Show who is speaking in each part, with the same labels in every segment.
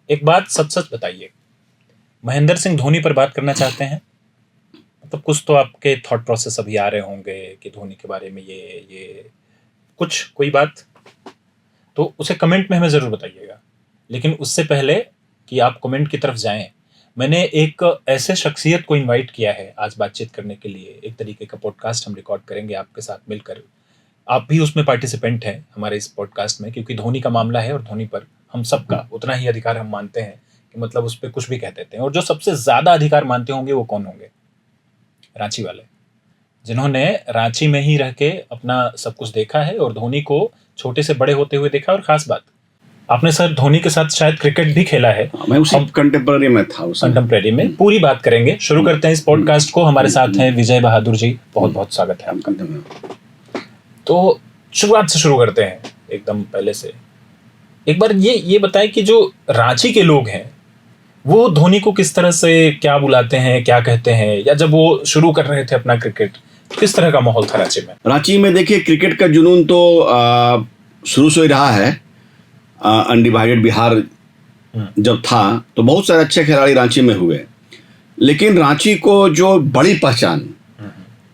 Speaker 1: एक बात सच सच बताइए, महेंद्र सिंह धोनी पर बात करना चाहते हैं? मतलब कुछ तो आपके थॉट प्रोसेस अभी आ रहे होंगे कि धोनी के बारे में ये कुछ कोई बात, तो उसे कमेंट में हमें ज़रूर बताइएगा। लेकिन उससे पहले कि आप कमेंट की तरफ जाएं, मैंने एक ऐसे शख्सियत को इनवाइट किया है आज बातचीत करने के लिए। एक तरीके का पॉडकास्ट हम रिकॉर्ड करेंगे आपके साथ मिलकर। आप भी उसमें पार्टिसिपेंट हैं हमारे इस पॉडकास्ट में, क्योंकि धोनी का मामला है और धोनी पर हम सबका उतना ही अधिकार हम मानते हैं कि मतलब उस पर कुछ भी कह देते हैं। और जो सबसे ज़्यादा अधिकार मानते होंगे वो कौन होंगे? रांची वाले, जिन्होंने रांची में ही रह के अपना सब कुछ देखा है और धोनी को छोटे से बड़े होते हुए देखा। और खास बात, आपने सर धोनी के साथ शायद क्रिकेट भी खेला है।
Speaker 2: मैं उसी कंटेम्पररी में था।
Speaker 1: कंटेम्पररी में पूरी बात करेंगे। शुरू करते हैं इस पॉडकास्ट को। हमारे साथ हैं विजय बहादुर जी, बहुत बहुत स्वागत है आपका। तो शुरुआत से शुरू करते हैं, एकदम पहले से। एक बार ये बताएं कि जो रांची के लोग हैं वो धोनी को किस तरह से क्या बुलाते हैं, क्या कहते हैं, या जब वो शुरू कर रहे थे अपना क्रिकेट तो किस तरह का माहौल था रांची में?
Speaker 2: रांची में देखिए, क्रिकेट का जुनून तो शुरू से ही रहा है। अनडिवाइडेड बिहार जब था तो बहुत सारे अच्छे खिलाड़ी रांची में हुए, लेकिन रांची को जो बड़ी पहचान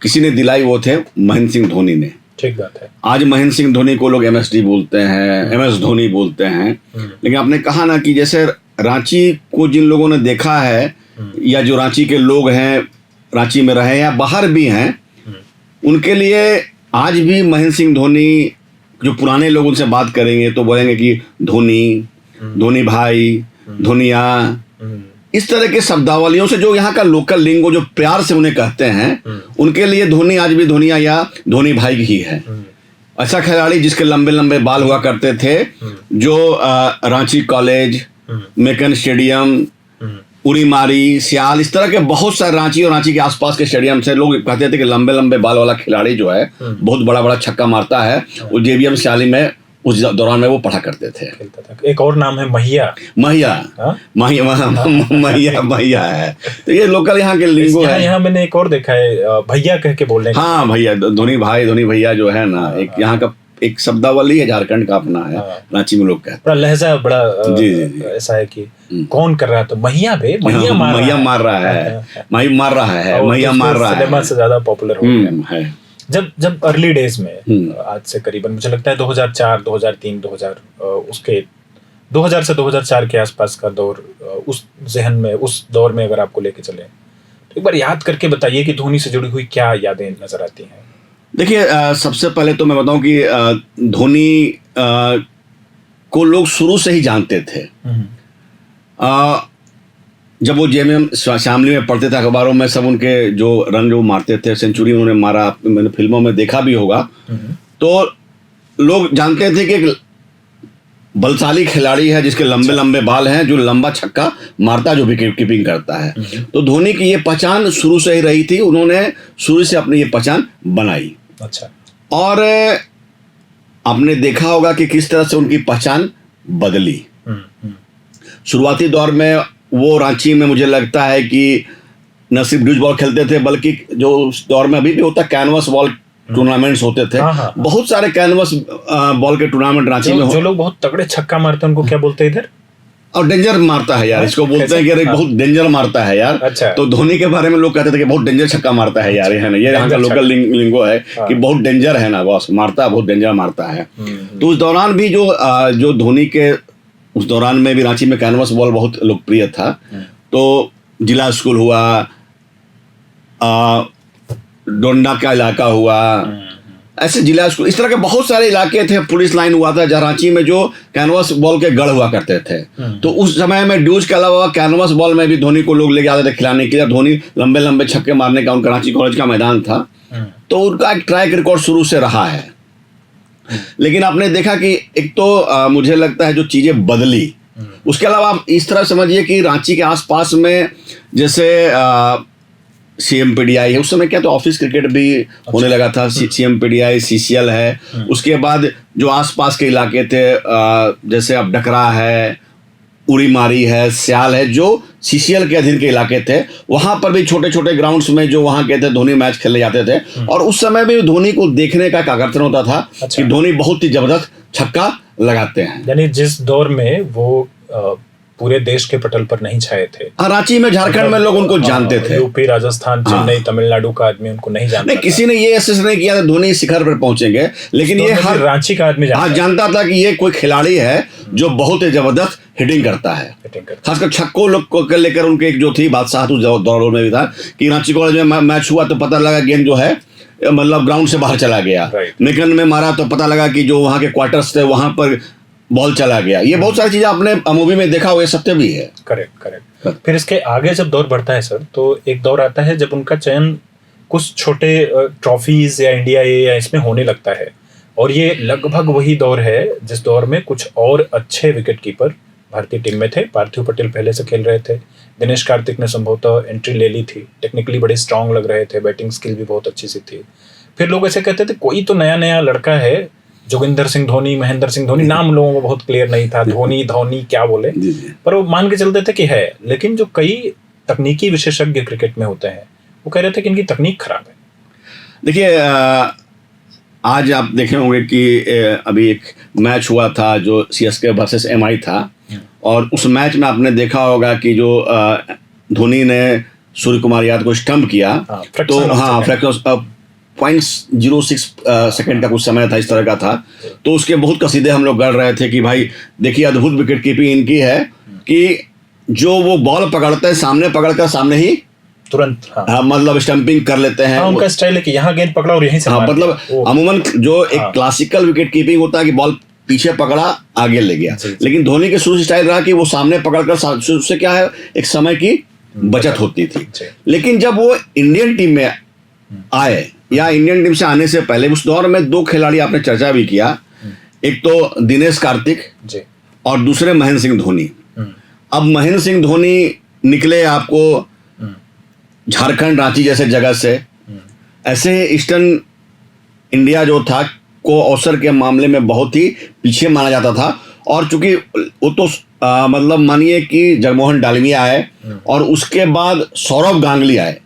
Speaker 2: किसी ने दिलाई वो थे महेंद्र सिंह धोनी ने।
Speaker 1: ठीक बात है।
Speaker 2: आज महेंद्र सिंह धोनी को लोग MSD बोलते हैं, MS धोनी बोलते हैं। लेकिन आपने कहा ना कि जैसे रांची को जिन लोगों ने देखा है, या जो रांची के लोग हैं, रांची में रहे या बाहर भी हैं, उनके लिए आज भी महेंद्र सिंह धोनी, जो पुराने लोग उनसे बात करेंगे तो बोलेंगे कि धोनी, धोनी भाई, धोनिया, इस तरह के शब्दावलियों से जो यहाँ का लोकल लिंगो जो प्यार से उन्हें कहते हैं, उनके लिए धोनी आज भी धोनिया या धोनी भाई ही है। ऐसा खिलाड़ी जिसके लंबे लंबे बाल हुआ करते थे, जो रांची कॉलेज, मेकन स्टेडियम, उरी मारी, सियाल, इस तरह के बहुत सारे रांची और रांची के आसपास के स्टेडियम से लोग कहते थे कि लंबे लंबे बाल वाला खिलाड़ी जो है बहुत बड़ा बड़ा छक्का मारता है। वो JVM सियाली में उस दौरान में वो पढ़ा करते थे।
Speaker 1: एक और नाम है महिया।
Speaker 2: महिया है। तो ये लोकल यहाँ के लिंगो है।
Speaker 1: यहाँ मैंने एक और देखा है, भैया कह के बोल रहे हैं।
Speaker 2: हाँ भैया, धोनी भाई, धोनी भैया जो है ना, एक यहाँ का एक शब्दावली है, झारखंड का अपना है। रांची में लोग कहते हैं,
Speaker 1: बड़ा लहजा बड़ा
Speaker 2: जी।
Speaker 1: ऐसा है कि कौन कर रहा है तो महिया बे, महिया मार रहा है, महिया मार रहा है। सिनेमा से ज्यादा पॉपुलर हो गया है। जब अर्ली डेज में, आज से करीबन मुझे लगता है 2004, 2003, 2000 से 2004 के आसपास का दौर, उस जहन में, उस दौर में अगर आपको लेके चले तो एक बार याद करके बताइए कि धोनी से जुड़ी हुई क्या यादें नजर आती हैं।
Speaker 2: देखिए, सबसे पहले तो मैं बताऊं कि धोनी को लोग शुरू से ही जानते थे। जब वो JVM शामली में पढ़ते थे, अखबारों में सब उनके जो रन जो मारते थे, सेंचुरी उन्होंने मारा, मैंने फिल्मों में देखा भी होगा, तो लोग जानते थे कि एक बलशाली खिलाड़ी है जिसके लंबे लंबे बाल हैं, जो लंबा छक्का मारता है, जो विकेट कीपिंग करता है। तो धोनी की ये पहचान शुरू से ही रही थी, उन्होंने शुरू से अपनी ये पहचान बनाई।
Speaker 1: अच्छा।
Speaker 2: और आपने देखा होगा कि किस तरह से उनकी पहचान बदली। शुरुआती दौर में वो रांची में मुझे लगता है कि न सिर्फ ड्यूज बॉल खेलते थे, बल्कि जो उस दौर में अभी भी होता, कैनवस बॉल टूर्नामेंट्स होते थे। बहुत सारे कैनवस बॉल के टूर्नामेंट रांची में।
Speaker 1: जो लोग बहुत तगड़े छक्का मारते हैं उनको क्या बोलते हैं इधर?
Speaker 2: और डेंजर मारता है यार, इसको बोलते हैं कि अरे बहुत डेंजर मारता है यार।
Speaker 1: अच्छा।
Speaker 2: तो धोनी के बारे में लोग कहते थे कि बहुत डेंजर छक्का मारता है यार, है ना, ये यहाँ का लोकल लिंगो है कि बहुत डेंजर है ना बॉस, मारता है, बहुत डेंजर मारता है। तो उस दौरान भी जो धोनी के उस दौरान में भी रांची में कैनवस बॉल बहुत लोकप्रिय था। तो जिला स्कूल हुआ, डोंडा का इलाका हुआ, ऐसे जिला स्कूल, इस तरह के बहुत सारे इलाके थे। पुलिस लाइन हुआ था, जहाँ रांची में जो कैनवस बॉल के गढ़ हुआ करते थे। तो उस समय में ड्यूज के अलावा कैनवस बॉल में भी धोनी को लोग लेके आते थे खिलाने के लिए। धोनी लंबे लंबे छक्के मारने का उनका रांची कॉलेज का मैदान था, तो उनका एक ट्रैक रिकॉर्ड शुरू से रहा है। लेकिन आपने देखा कि एक तो मुझे लगता है जो चीजें बदली, उसके अलावा आप इस तरह समझिए कि रांची के आसपास में जैसे CMPDI है, उस समय क्या तो ऑफिस क्रिकेट भी होने लगा था। CMPDI, CCL है। उसके बाद जो आसपास के इलाके थे, जैसे अब डकरा है, उरी मारी है, सियाल है, जो CCL के अधीन के इलाके थे, वहां पर भी छोटे छोटे ग्राउंड्स में जो वहां के थे धोनी मैच खेले जाते थे। और उस समय भी धोनी को देखने का एक आकर्षण होता था। कि धोनी बहुत ही जबरदस्त छक्का लगाते हैं।
Speaker 1: यानी जिस दौर में वो पूरे देश के पटल पर नहीं छाए थे।
Speaker 2: रांची में, झारखंड में लोग उनको जानते थे।
Speaker 1: यूपी, राजस्थान, चेन्नई, तमिलनाडु का आदमी उनको नहीं जानता।
Speaker 2: नहीं, किसी ने ये एसेस नहीं किया था धोनी शिखर पर पहुंचेंगे, लेकिन ये हर
Speaker 1: रांची का आदमी
Speaker 2: जानता था कि ये कोई खिलाड़ी है जो बहुत ही जबरदस्त हिटिंग करता है। खासकर छक्कों लोग को लेकर उनके एक जो थी बादशाह उस दौर में भी था कि रांची कॉलेज में मैच हुआ तो पता लगा गेंद जो है मतलब ग्राउंड से बाहर चला गया। निकन में मारा तो पता लगा कि जो वहाँ के क्वार्टर्स थे वहां पर बॉल चला गया। ये बहुत सारी चीजें आपने मूवी में देखा, हुआ सत्य भी है।
Speaker 1: करेक्ट। फिर इसके आगे जब दौर बढ़ता है सर, तो एक दौर आता है जब उनका चयन कुछ छोटे ट्रॉफीज या इंडिया ए या इसमें होने लगता है, और ये लगभग वही दौर है जिस दौर में कुछ और अच्छे विकेट कीपर भारतीय टीम में थे। पार्थिव पटेल पहले से खेल रहे थे, दिनेश कार्तिक ने संभवतः एंट्री ले ली थी, टेक्निकली बड़े स्ट्रांग लग रहे थे, बैटिंग स्किल भी बहुत अच्छी सी थी। फिर लोग ऐसे कहते थे कोई तो नया नया लड़का है, जोगिंदर सिंह धोनी, महेंद्र सिंह धोनी, नाम लोगों को बहुत क्लियर नहीं था, धोनी क्या बोले, पर वो मान के चलते थे कि है। लेकिन जो कई तकनीकी विशेषज्ञ क्रिकेट में होते हैं वो कह रहे थे कि इनकी तकनीक खराब है।
Speaker 2: देखिए, आज आप देखे होंगे कि अभी एक मैच हुआ था जो सीएसके वर्सेस एमआई था, और उस मैच में आपने देखा होगा कि जो धोनी ने सूर्य कुमार यादव को स्टंप किया, तो फ्रैक्शन 0.06 सेकंड का कुछ समय था, इस तरह का था। तो उसके बहुत कसीदे हम लोग कर रहे थे कि भाई देखिए अद्भुत विकेट कीपिंग इनकी है कि जो वो बॉल पकड़ते हैं सामने पकड़कर सामने ही
Speaker 1: तुरंत
Speaker 2: मतलब स्टंपिंग कर लेते हैं।
Speaker 1: उनका स्टाइल है कि यहाँ गेंद पकड़ा और यहीं से
Speaker 2: मतलब अमूमन जो एक क्लासिकल विकेट कीपिंग होता है कि बॉल पीछे पकड़ा आगे ले गया, लेकिन धोनी के शुरू स्टाइल रहा कि वो सामने पकड़कर, उससे क्या है एक समय की बचत होती थी। लेकिन जब वो इंडियन टीम में आए या इंडियन टीम से आने से पहले उस दौर में दो खिलाड़ी आपने चर्चा भी किया, एक तो दिनेश कार्तिक और दूसरे महेंद्र सिंह धोनी। अब महेंद्र सिंह धोनी निकले आपको झारखंड, रांची जैसे जगह से, ऐसे ईस्टर्न इंडिया जो था को अवसर के मामले में बहुत ही पीछे माना जाता था। और चूंकि वो तो मतलब मानिए कि जगमोहन डालमिया आए और उसके बाद सौरव गांगुली आए,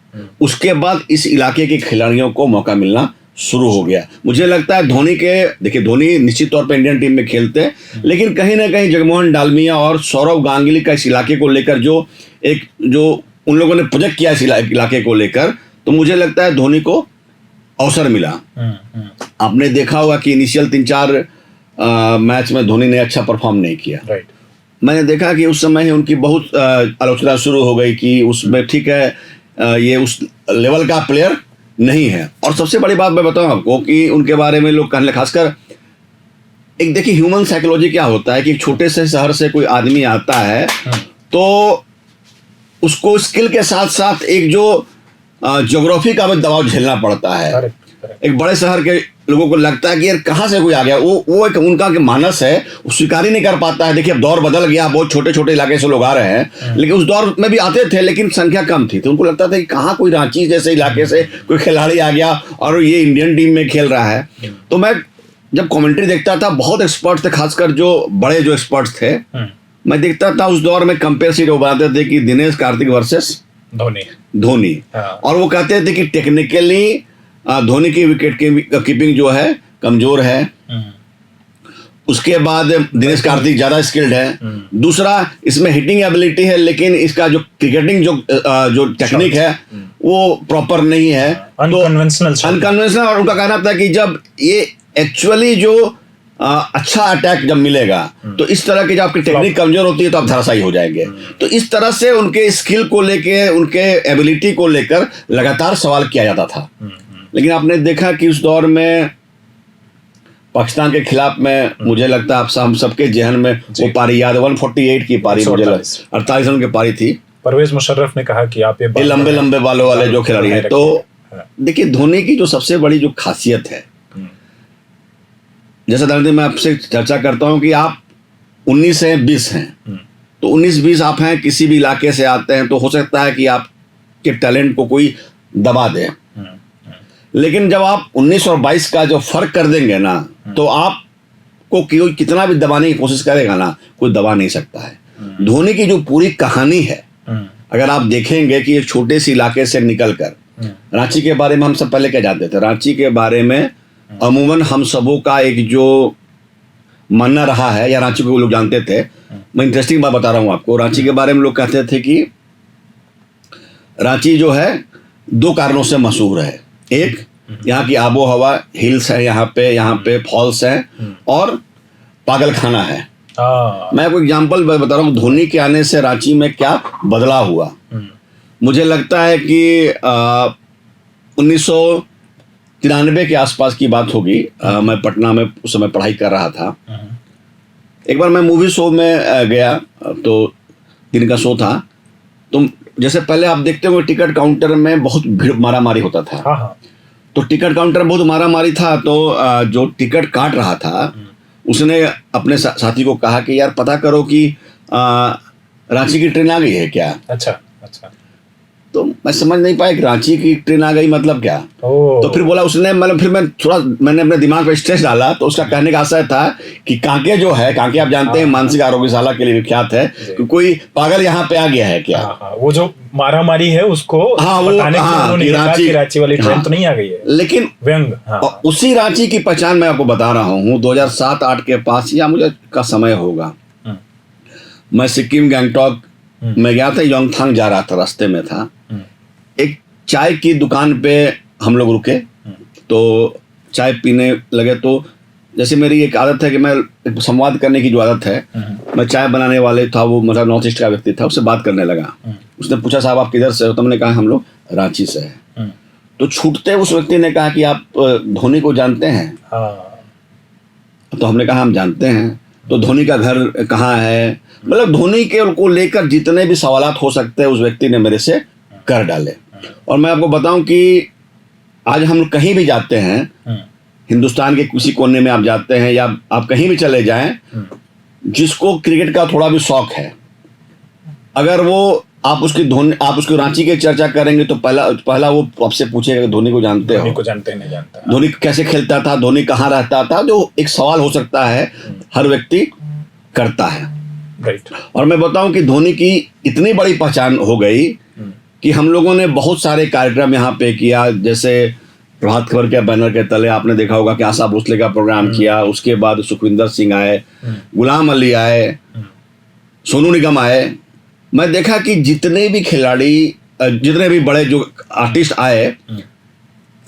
Speaker 2: उसके बाद इस इलाके के खिलाड़ियों को मौका मिलना शुरू हो गया। मुझे लगता है धोनी के, देखिए धोनी निश्चित तौर पे इंडियन टीम में खेलते हैं, लेकिन कहीं ना कहीं जगमोहन डालमिया और सौरव गांगुली का इस इलाके को लेकर जो उन लोगों ने प्रोजेक्ट किया इस इलाके को लेकर, तो मुझे लगता है धोनी को अवसर मिला। आपने देखा होगा कि इनिशियल 3-4 मैच में धोनी ने अच्छा परफॉर्म नहीं किया। मैंने देखा कि उस समय ही उनकी बहुत आलोचना शुरू हो गई कि उसमें ठीक है ये उस लेवल का प्लेयर नहीं है। और सबसे बड़ी बात मैं बताऊं आपको कि उनके बारे में लोग कहने, खासकर एक देखिए ह्यूमन साइकोलॉजी क्या होता है कि एक छोटे से शहर से कोई आदमी आता है तो उसको स्किल के साथ साथ एक जो ज्योग्राफी का भी दबाव झेलना पड़ता है। एक बड़े शहर के लोगों को लगता है कि यार कहाँ से कोई आ गया, वो एक उनका के मानस है, वो स्वीकार ही नहीं कर पाता है। देखिए अब दौर बदल गया, बहुत छोटे छोटे इलाके से लोग आ रहे हैं, लेकिन उस दौर में भी आते थे लेकिन संख्या कम थी, तो उनको लगता था कि कहाँ कोई रांची जैसे इलाके से कोई खिलाड़ी आ गया और ये इंडियन टीम में खेल रहा है। तो मैं जब कॉमेंट्री देखता था, बहुत एक्सपर्ट थे, खासकर जो बड़े जो एक्सपर्ट्स थे, मैं देखता था उस दौर में कंपेयर सीट वो बनाते थे कि दिनेश कार्तिक वर्सेस धोनी, और वो कहते थे कि टेक्निकली धोनी की विकेट कीपिंग जो है कमजोर है, उसके बाद दिनेश कार्तिक ज्यादा स्किल्ड है, दूसरा इसमें हिटिंग एबिलिटी है लेकिन इसका जो क्रिकेटिंग जो टेक्निक है वो प्रॉपर नहीं है, अनकन्वेंशनल। और उनका कहना था कि जब ये एक्चुअली जो अच्छा अटैक जब मिलेगा तो इस तरह की जब आपकी टेक्निक कमजोर होती है तो आप धराशायी हो जाएंगे। तो इस तरह से उनके स्किल को लेके, उनके एबिलिटी को लेकर लगातार सवाल किया जाता था। लेकिन आपने देखा कि उस दौर में पाकिस्तान के खिलाफ में मुझे लगता है हम सबके जहन में वो पारी याद, 148 की पारी, मुझे 48 रन की पारी थी।
Speaker 1: परवेज मुशर्रफ ने कहा कि आप ये
Speaker 2: लंबे लंबे बालों वाले जो खिलाड़ी हैं। तो देखिए धोनी की जो सबसे बड़ी जो खासियत है, जैसा धरती मैं आपसे चर्चा करता हूं कि आप 19 से 20 हैं, तो 19-20 आप हैं, किसी भी इलाके से आते हैं, तो हो सकता है कि आपके टैलेंट को कोई दबा दे। लेकिन जब आप 19 और 22 का जो फर्क कर देंगे ना, तो आपको कोई कितना भी दबाने की कोशिश करेगा ना, कोई दबा नहीं सकता है। धोनी की जो पूरी कहानी है, अगर आप देखेंगे कि एक छोटे से इलाके से निकलकर, रांची के बारे में हम सब पहले क्या जानते थे, रांची के बारे में अमूमन हम सबों का एक जो मानना रहा है, या रांची को लोग जानते थे। मैं इंटरेस्टिंग बात बता रहा हूँ आपको। रांची के बारे में लोग कहते थे कि रांची जो है 2 कारणों से मशहूर है। एक, यहाँ की आबो हवा, हिल्स है यहाँ पे फॉल्स हैं, और पागलखाना है। मैं आपको एग्जांपल बता रहा हूँ, धोनी के आने से रांची में क्या बदलाव हुआ। मुझे लगता है कि 1993 के आसपास की बात होगी। मैं पटना में उस समय पढ़ाई कर रहा था। एक बार मैं मूवी शो में गया, तो दिन का शो था। तो जैसे पहले आप देखते हो टिकट काउंटर में बहुत भीड़, मारामारी होता था। तो टिकट काउंटर में बहुत मारामारी था। तो जो टिकट काट रहा था उसने अपने साथी को कहा कि यार पता करो कि रांची की ट्रेन आ गई है क्या।
Speaker 1: अच्छा।
Speaker 2: तो मैं समझ नहीं पाया कि रांची की ट्रेन आ गई मतलब क्या। तो फिर बोला उसने, मतलब फिर मैंने अपने दिमाग पे स्ट्रेस डाला। तो उसका कहने का आशय था कि कांके जो है, कांके आप जानते हैं मानसिक आरोग्यशाला के लिए विख्यात है, कि कोई पागल यहाँ पे आ गया है क्या।
Speaker 1: वो जो मारामारी है उसको बताने के लिए रांची वाली ट्रेन तो नहीं आ गई है,
Speaker 2: लेकिन व्यंग। उसी रांची की पहचान मैं आपको बता रहा हूँ। 2007-8 के पास या मुझे का समय होगा, मैं सिक्किम गैंगटॉक में गया था। योंगथांग जा रहा था, रास्ते में था। एक चाय की दुकान पे हम लोग रुके, तो चाय पीने लगे। तो जैसे मेरी एक आदत है कि मैं संवाद करने की जो आदत है, मैं चाय बनाने वाले था, वो मतलब नॉर्थ ईस्ट का व्यक्ति था, उससे बात करने लगा। उसने पूछा साहब आप किधर से हो? तो मैंने कहा हम लोग रांची से हैं। तो छूटते उस व्यक्ति ने कहा कि आप धोनी को जानते हैं? तो हमने कहा हम जानते हैं। तो धोनी का घर कहाँ है? मतलब धोनी के को लेकर जितने भी सवालात हो सकते हैं उस व्यक्ति ने मेरे से कर डाले। और मैं आपको बताऊं कि आज हम कहीं भी जाते हैं, हिंदुस्तान के किसी कोने में आप जाते हैं या आप कहीं भी चले जाएं, जिसको क्रिकेट का थोड़ा भी शौक है, अगर वो आप उसकी रांची की चर्चा करेंगे तो पहला वो आपसे पूछेगा कि धोनी को जानते हो?
Speaker 1: धोनी को जानते नहीं जानता।
Speaker 2: धोनी कैसे खेलता था, धोनी कहाँ रहता था, जो एक सवाल हो सकता है हर व्यक्ति करता है।
Speaker 1: राइट।
Speaker 2: और मैं बताऊं कि धोनी की इतनी बड़ी पहचान हो गई कि हम लोगों ने बहुत सारे कार्यक्रम यहाँ पे किया। जैसे प्रभात खबर के बैनर के तले आपने देखा होगा कि आशा भोसले का प्रोग्राम किया। उसके बाद सुखविंदर सिंह आए, गुलाम अली आए, सोनू निगम आए। मैं देखा कि जितने भी खिलाड़ी, जितने भी बड़े जो आर्टिस्ट आए,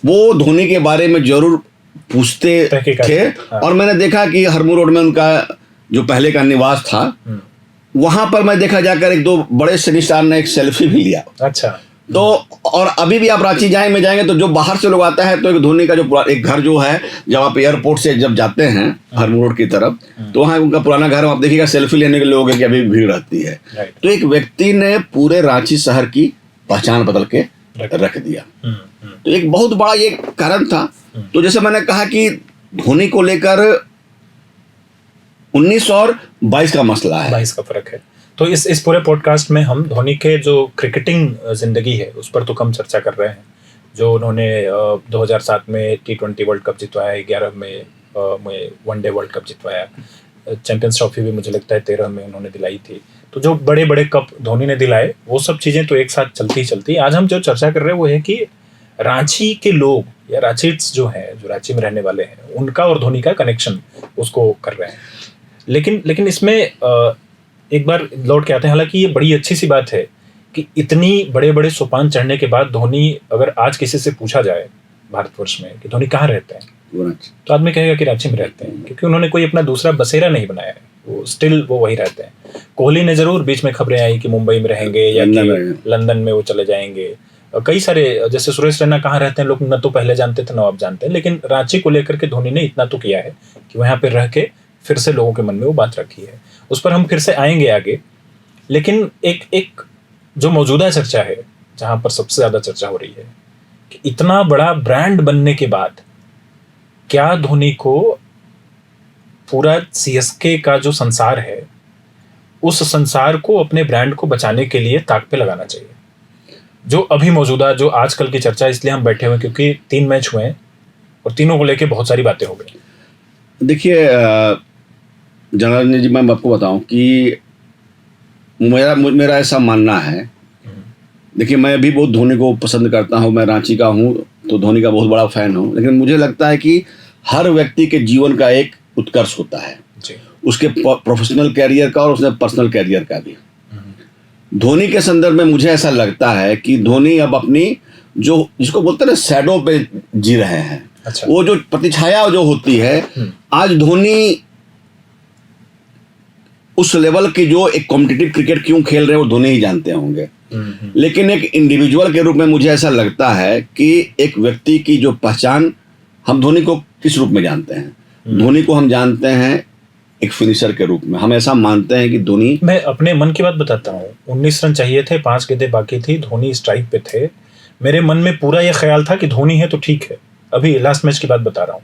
Speaker 2: वो धोनी के बारे में जरूर पूछते थे। और मैंने देखा कि हरमू रोड में उनका जो पहले का निवास था, वहां पर मैं देखा जाकर 1-2 बड़े सिनी स्टार ने एक सेल्फी भी लिया।
Speaker 1: अच्छा।
Speaker 2: तो और अभी भी आप रांची जाएंगे तो जो बाहर से लोग आता है, तो एक धोनी का जो एक घर जो है, जब आप एयरपोर्ट से जब जाते हैं हरमू रोड की तरफ, तो वहाँ उनका पुराना घर, आप देखिएगा सेल्फी लेने के लोगों की अभी भीड़ रहती है। तो एक व्यक्ति ने पूरे रांची शहर की पहचान बदल के रख दिया। तो एक बहुत बड़ा ये कारण था। तो जैसे मैंने कहा कि धोनी को लेकर 19 और 22 का मसला है,
Speaker 1: 22 का फर्क है। तो इस पूरे पॉडकास्ट में हम धोनी के जो क्रिकेटिंग जिंदगी है उस पर तो कम चर्चा कर रहे हैं। जो उन्होंने 2007 में T20 वर्ल्ड कप जितवाया, 11 में वनडे वर्ल्ड कप जितवाया, चैंपियंस ट्रॉफी भी मुझे लगता है 13 में उन्होंने दिलाई थी। तो जो बड़े बड़े कप धोनी ने दिलाए, वो सब चीज़ें तो एक साथ चलती। आज हम जो चर्चा कर रहे हैं वो है कि रांची के लोग या रांचीट्स जो हैं, जो रांची में रहने वाले हैं, उनका और धोनी का कनेक्शन उसको कर रहे हैं। लेकिन इसमें एक बार लौट के आते हैं। हालांकि ये बड़ी अच्छी सी बात है कि इतनी बड़े बड़े सोपान चढ़ने के बाद धोनी, अगर आज किसी से पूछा जाए भारतवर्ष में कि धोनी कहाँ रहते हैं, तो आदमी कहेगा कि रांची में रहते हैं, क्योंकि उन्होंने कोई अपना दूसरा बसेरा नहीं बनाया है। वो स्टिल वो वही रहते हैं। कोहली ने जरूर बीच में खबरें आई कि मुंबई में रहेंगे या लंदन में वो चले जाएंगे। कई सारे, जैसे सुरेश रैना कहाँ रहते हैं लोग न तो पहले जानते थे न अब जानते हैं, लेकिन रांची को लेकर के धोनी ने इतना तो किया है कि वहाँ पे रह के फिर से लोगों के मन में वो बात रखी है। उस पर हम फिर से आएंगे आगे। लेकिन एक जो मौजूदा चर्चा है, जहाँ पर सबसे ज़्यादा चर्चा हो रही है कि इतना बड़ा ब्रांड बनने के बाद क्या धोनी को पूरा CSK का जो संसार है, उस संसार को अपने ब्रांड को बचाने के लिए ताक पे लगाना चाहिए। जो अभी मौजूदा, जो आजकल की चर्चा, इसलिए हम बैठे हुए क्योंकि 3 मैच हुए हैं और तीनों को लेके बहुत सारी बातें हो गई।
Speaker 2: देखिए जनार्दन जी, मैं आपको बताऊं कि मेरा ऐसा मानना है। देखिए मैं भी बहुत धोनी को पसंद करता हूं, मैं रांची का हूं तो धोनी का बहुत बड़ा फैन हूं। लेकिन मुझे लगता है कि हर व्यक्ति के जीवन का एक उत्कर्ष होता है।
Speaker 1: जी।
Speaker 2: उसके प्रोफेशनल कैरियर का और उसने पर्सनल कैरियर का भी। धोनी के संदर्भ में मुझे ऐसा लगता है कि धोनी अब अपनी जो जिसको बोलते हैं ना शैडो पे जी रहे हैं।
Speaker 1: अच्छा।
Speaker 2: वो जो प्रतिछाया जो होती है, आज धोनी उस लेवल की जो एक कॉम्पिटिटिव क्रिकेट क्यों खेल रहे हैं वो धोनी ही जानते होंगे। लेकिन एक इंडिविजुअल के रूप में मुझे ऐसा लगता है कि एक व्यक्ति की जो पहचान, हम धोनी को किस रूप में जानते हैं? धोनी को हम जानते हैं एक फिनिशर के रूप में। हम ऐसा मानते हैं कि धोनी,
Speaker 1: मैं अपने मन की बात बताता हूँ, 19 रन चाहिए थे, 5 गेंदें बाकी थी, धोनी स्ट्राइक पे थे। मेरे मन में पूरा ये ख्याल था कि धोनी है तो ठीक है। अभी लास्ट मैच की बात बता रहा हूँ।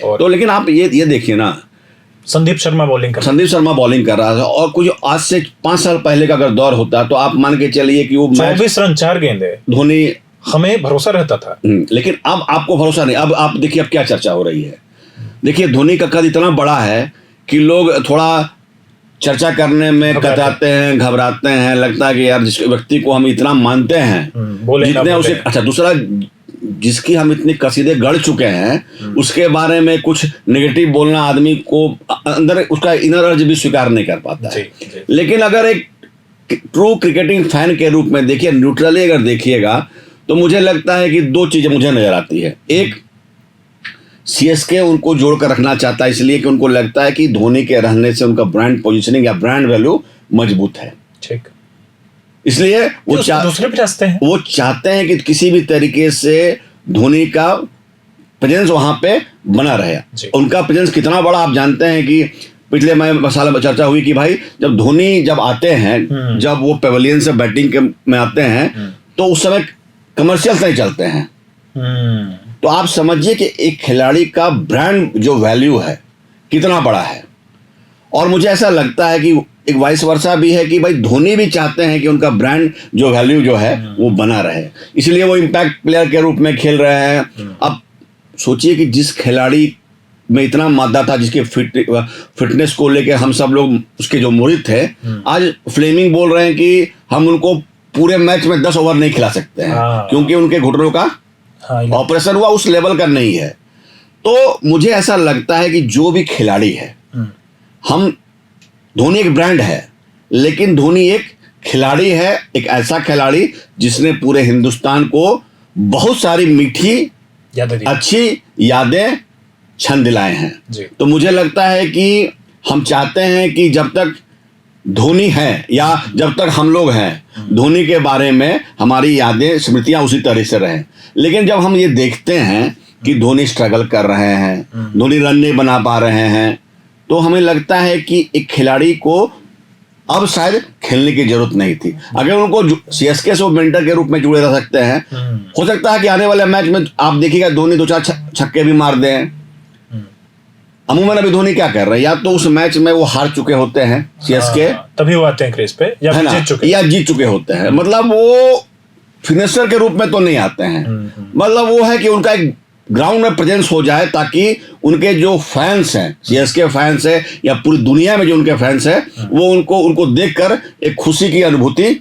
Speaker 1: और
Speaker 2: तो लेकिन आप ये देखिए ना,
Speaker 1: संदीप शर्मा बॉलिंग
Speaker 2: कर रहा था और कुछ आज से 5 साल पहले का अगर दौर होता तो आप मान के चलिए कि वो
Speaker 1: 24 रन 4 गेंदें
Speaker 2: धोनी,
Speaker 1: हमें भरोसा रहता था।
Speaker 2: लेकिन अब आपको भरोसा नहीं। अब आप देखिए अब क्या चर्चा हो रही है। देखिए धोनी का कद इतना बड़ा है कि लोग थोड़ा चर्चा करने में कतराते हैं, घबराते हैं। लगता है कि यार जिस व्यक्ति को हम इतना मानते हैं, जितने उसे, अच्छा दूसरा जिसकी हम इतने कसीदे गढ़ चुके हैं, उसके बारे में कुछ नेगेटिव बोलना आदमी को अंदर उसका इनर अर्ज भी स्वीकार नहीं कर पाता है। लेकिन अगर एक ट्रू क्रिकेटिंग फैन के रूप में देखिए, न्यूट्रली अगर देखिएगा, तो मुझे लगता है कि 2 चीजें मुझे नजर आती है। एक, सीएसके उनको जोड़ कर रखना चाहता है इसलिए कि उनको लगता है कि धोनी के रहने से उनका ब्रांड पोजीशनिंग या ब्रांड वैल्यू मजबूत है।
Speaker 1: ठीक,
Speaker 2: इसलिए वो
Speaker 1: दूसरे भी रास्ते हैं।
Speaker 2: वो चाहते हैं कि किसी भी तरीके से धोनी का प्रेजेंस वहां पे बना रहे। उनका प्रेजेंस कितना बड़ा आप जानते हैं कि पिछले मसाला चर्चा हुई कि भाई जब धोनी जब आते हैं, जब वो पेवेलियन से बैटिंग में आते हैं, तो उस समय कमर्शियल्स नहीं चलते हैं। तो आप समझिए कि एक खिलाड़ी का ब्रांड जो वैल्यू है कितना बड़ा है। और मुझे ऐसा लगता है कि एक वाइस वर्सा भी है कि भाई धोनी भी चाहते हैं कि उनका ब्रांड जो वैल्यू जो है वो बना रहे, इसलिए वो इम्पैक्ट प्लेयर के रूप में खेल रहे हैं। अब सोचिए कि जिस खिलाड़ी में इतना मादा था, जिसके फिटनेस को लेके हम सब लोग उसके जो मुरीद थे, आज फ्लेमिंग बोल रहे हैं कि हम उनको पूरे मैच में 10 ओवर नहीं खिला सकते हैं क्योंकि उनके घुटनों का ऑपरेशन हुआ, उस लेवल का नहीं है। तो मुझे ऐसा लगता है कि जो भी खिलाड़ी है, हम धोनी एक ब्रांड है, लेकिन धोनी एक खिलाड़ी है, एक ऐसा खिलाड़ी जिसने पूरे हिंदुस्तान को बहुत सारी मीठी अच्छी यादें क्षण दिलाए हैं। तो मुझे लगता है कि हम चाहते हैं कि जब तक धोनी है या जब तक हम लोग हैं, धोनी के बारे में हमारी यादें स्मृतियां उसी तरह से रहें। लेकिन जब हम ये देखते हैं कि धोनी स्ट्रगल कर रहे हैं, धोनी रन नहीं बना पा रहे हैं, तो हमें लगता है कि एक खिलाड़ी को अब शायद खेलने की जरूरत नहीं थी। अगर उनको सीएसके से वो मेंटर के रूप में जुड़े रह सकते हैं, हो सकता है कि आने वाले मैच में आप देखिएगा धोनी 2-4 छक्के भी मार दें। अमूमन अभी धोनी क्या कर रहे हैं, या तो उस मैच में वो हार चुके होते हैं सीएसके,
Speaker 1: तभी वो आते हैं क्रीज पे, या
Speaker 2: जीत चुके होते हैं। मतलब वो फिनिशर के रूप में तो नहीं आते हैं। मतलब वो है कि उनका एक ग्राउंड में प्रेजेंस हो जाए ताकि उनके जो फैंस हैं, सीएसके फैंस है या पूरी दुनिया में जो उनके फैंस है, वो उनको देखकर एक खुशी की अनुभूति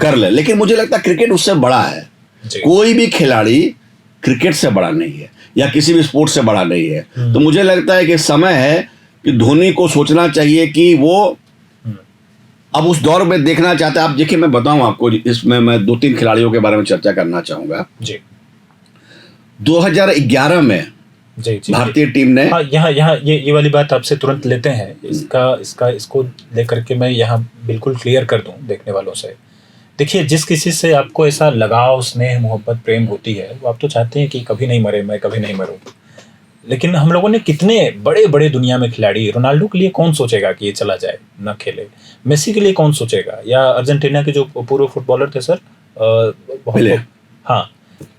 Speaker 2: कर ले। लेकिन मुझे लगता है क्रिकेट उससे बड़ा है। कोई भी खिलाड़ी क्रिकेट से बड़ा नहीं है या किसी भी स्पोर्ट से बड़ा नहीं है। तो मुझे लगता है कि समय है कि धोनी को सोचना चाहिए कि वो अब उस दौर में देखना चाहता है। आप देखिए, मैं बताऊं आपको, इसमें मैं 2-3 खिलाड़ियों के बारे में चर्चा करना चाहूंगा। 2011 में भारतीय टीम ने,
Speaker 1: यहाँ ये वाली बात आपसे तुरंत लेते हैं। इसको लेकर के मैं यहाँ बिल्कुल क्लियर कर दूं देखने वालों से। देखिए, जिस किसी से आपको ऐसा लगाव, स्नेह, मोहब्बत, प्रेम होती है, वो आप तो चाहते हैं कि कभी नहीं मरे, मैं कभी नहीं मरूं। लेकिन हम लोगों ने कितने बड़े बड़े दुनिया में खिलाड़ी, रोनाल्डो के लिए कौन सोचेगा कि ये चला जाए, ना खेले? मेसी के लिए कौन सोचेगा? या अर्जेंटीना के जो पूर्व फुटबॉलर थे सर, हाँ,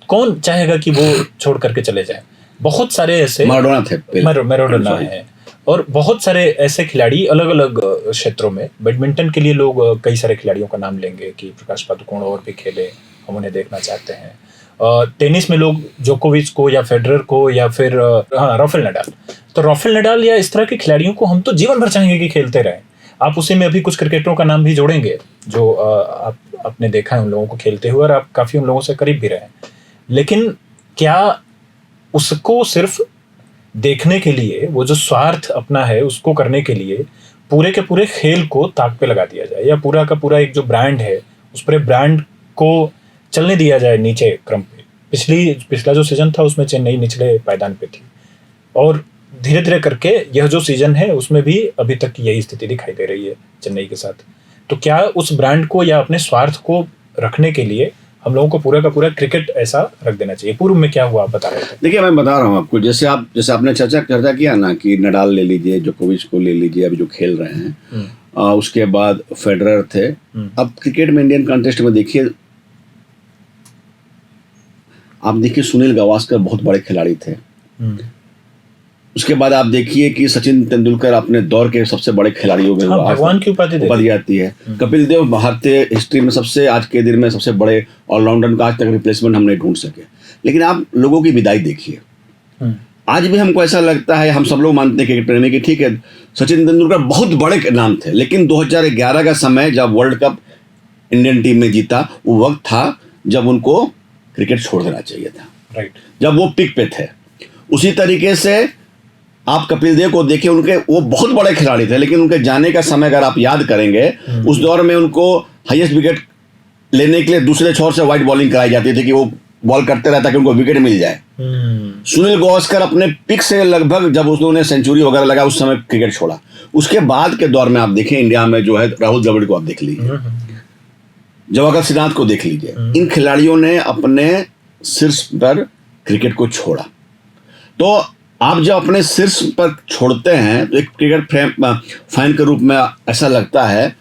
Speaker 1: कौन चाहेगा कि वो छोड़ करके चले जाए? बहुत सारे ऐसे मैराडोना है, और बहुत सारे ऐसे खिलाड़ी अलग अलग क्षेत्रों में। बैडमिंटन के लिए लोग कई सारे खिलाड़ियों का नाम लेंगे कि प्रकाश पादुकोण और भी खेले, हम उन्हें देखना चाहते हैं। टेनिस में लोग जोकोविच को या फेडरर को या फिर राफेल नडाल। तो राफेल नडाल या इस तरह के खिलाड़ियों को हम तो जीवन भर चाहेंगे कि खेलते रहें। आप उसी में अभी कुछ क्रिकेटरों का नाम भी जोड़ेंगे जो आपने देखा है उन लोगों को खेलते हुए, और आप काफ़ी उन लोगों से करीब भी रहे। लेकिन क्या उसको सिर्फ देखने के लिए, वो जो स्वार्थ अपना है उसको करने के लिए पूरे के पूरे खेल को ताक पे लगा दिया जाए, या पूरा का पूरा एक जो ब्रांड है उस पूरे ब्रांड को चलने दिया जाए नीचे क्रम पे। पिछला जो सीजन था उसमें चेन्नई निचले पायदान पे थी, और धीरे धीरे करके यह जो सीजन है उसमें भी अभी तक यही स्थिति दिखाई दे रही है चेन्नई के साथ। तो क्या उस ब्रांड को या अपने स्वार्थ को रखने के लिए हम लोगों को पूरा का पूरा क्रिकेट ऐसा रख देना चाहिए? पूर्व में क्या हुआ आप बता रहे थे।
Speaker 2: देखिए, मैं बता रहा हूँ आपको, जैसे आपने चर्चा किया ना कि नडाल ले लीजिए, जोकोविच को ले लीजिए, अभी जो खेल रहे हैं, उसके बाद फेडरर थे। अब क्रिकेट में इंडियन कॉन्टेस्ट में देखिए, आप देखिए सुनील गावस्कर बहुत बड़े खिलाड़ी थे। उसके बाद आप देखिए कि सचिन तेंदुलकर अपने दौर के सबसे बड़े खिलाड़ियों में
Speaker 1: भगवान की उपाधि
Speaker 2: आती है। कपिल देव भारतीय हिस्ट्री में सबसे, आज के दिन में सबसे बड़े ऑलराउंडर का आज तक रिप्लेसमेंट हम नहीं ढूंढ सके। लेकिन आप लोगों की विदाई देखिए, आज भी हमको ऐसा लगता है, हम सब लोग मानते हैं क्रिकेट प्रेमी की, ठीक है सचिन तेंदुलकर बहुत बड़े नाम थे, लेकिन 2011 का समय जब वर्ल्ड कप इंडियन टीम ने जीता, वो वक्त था जब उनको क्रिकेट छोड़ देना चाहिए था,
Speaker 1: राइट,
Speaker 2: जब वो पिक पे थे। उसी तरीके से आप कपिल देव को देखिए, उनके वो बहुत बड़े खिलाड़ी थे, लेकिन उनके जाने का समय अगर आप याद करेंगे, उस दौर में उनको हाईएस्ट विकेट लेने के लिए दूसरे छोर से वाइड बॉलिंग कराई जाती थी कि वो बॉल करते रहे ताकि उनको विकेट मिल जाए। सुनील गावस्कर अपने पिक से लगभग जब उन्होंने सेंचुरी वगैरह लगा उस समय क्रिकेट छोड़ा। उसके बाद के दौर में आप देखें इंडिया में जो है राहुल द्रविड़ को आप देख लीजिए, जवाहर श्रीनाथ को देख लीजिए, इन खिलाड़ियों ने अपने शीर्ष पर क्रिकेट को छोड़ा। तो आप जब अपने शीर्ष पर छोड़ते हैं तो एक क्रिकेट फैन के रूप में ऐसा लगता है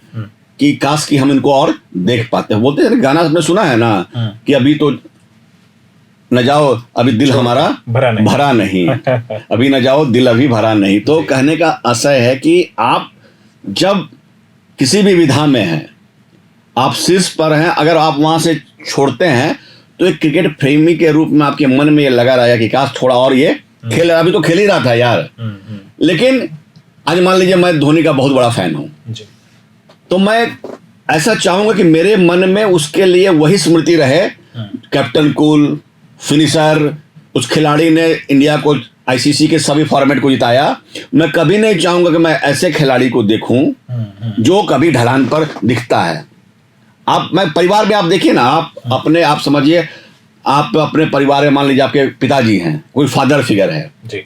Speaker 2: कि काश कि हम इनको और देख पाते हैं। बोलते हैं गाना आपने सुना है ना कि अभी तो न जाओ अभी दिल हमारा भरा नहीं अभी न जाओ दिल अभी भरा नहीं। तो कहने का आशय है कि आप जब किसी भी विधा में हैं, आप शीर्ष पर हैं, अगर आप वहां से छोड़ते हैं तो एक क्रिकेट प्रेमी के रूप में आपके मन में ये लगा रहा है कि काश थोड़ा और ये खेल, अभी तो खेल ही रहा था यार। लेकिन आज मान लीजिए मैं धोनी का बहुत बड़ा फैन हूं, तो मैं ऐसा चाहूंगा कि मेरे मन में उसके लिए वही स्मृति रहे, कैप्टन कूल, फिनिशर, उस खिलाड़ी ने इंडिया को आईसीसी के सभी फॉर्मेट को जिताया। मैं कभी नहीं चाहूंगा कि मैं ऐसे खिलाड़ी को देखूं जो कभी ढलान पर दिखता है। मैं परिवार में आप देखिए ना, आप समझिए, आप अपने परिवार में मान लीजिए आपके पिताजी हैं, कोई फादर फिगर है जी,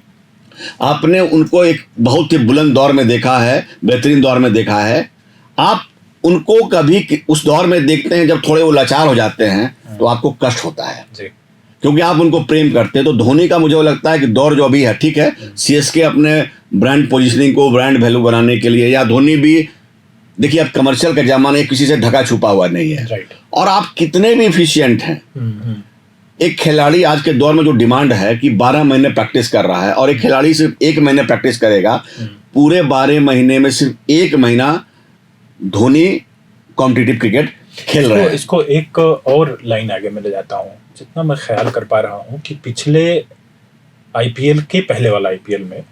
Speaker 2: आपने उनको एक बहुत ही बुलंद दौर में देखा है, बेहतरीन दौर में देखा है। आप उनको कभी उस दौर में देखते हैं जब थोड़े वो लाचार हो जाते हैं तो आपको कष्ट होता है जी, क्योंकि आप उनको प्रेम करते हैं। तो धोनी का मुझे लगता है कि दौर जो अभी है, ठीक है, सीएसके अपने ब्रांड पोजिशनिंग को, ब्रांड वैल्यू बनाने के लिए, या धोनी भी देखिए अब कमर्शियल का जमाना है, किसी से ढका छुपा हुआ नहीं है, राइट। और आप कितने भी एफिशिएंट हैं, एक खिलाड़ी आज के दौर में जो डिमांड है कि 12 महीने प्रैक्टिस कर रहा है, और एक खिलाड़ी सिर्फ 1 महीने प्रैक्टिस करेगा, पूरे 12 महीने में सिर्फ 1 महीना धोनी कॉम्पिटिटिव क्रिकेट खेल रहे हैं।
Speaker 1: इसको एक और लाइन आगे मैं ले जाता हूँ, जितना मैं ख्याल कर पा रहा हूँ कि पिछले आईपीएल के पहले वाला आईपीएल में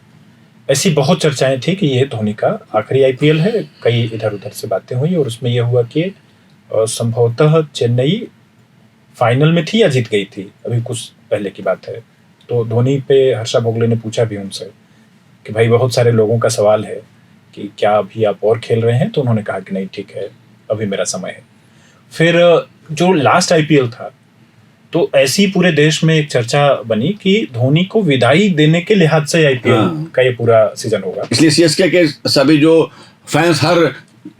Speaker 1: ऐसी बहुत चर्चाएं थी कि ये धोनी का आखिरी आईपीएल है, कई इधर उधर से बातें हुई, और उसमें यह हुआ कि संभवतः चेन्नई फाइनल में थी या जीत गई थी, अभी कुछ पहले की बात है। तो धोनी पे हर्षा भोगले ने पूछा भी उनसे कि भाई बहुत सारे लोगों का सवाल है कि क्या अभी आप और खेल रहे हैं, तो उन्होंने कहा कि नहीं ठीक है, अभी मेरा समय है। फिर जो लास्ट आईपीएल था, तो ऐसी पूरे देश में एक चर्चा बनी कि धोनी को विदाई देने के लिहाज से आईपीएल का ये पूरा सीजन होगा।
Speaker 2: इसलिए सीएसके के सभी जो फैंस हर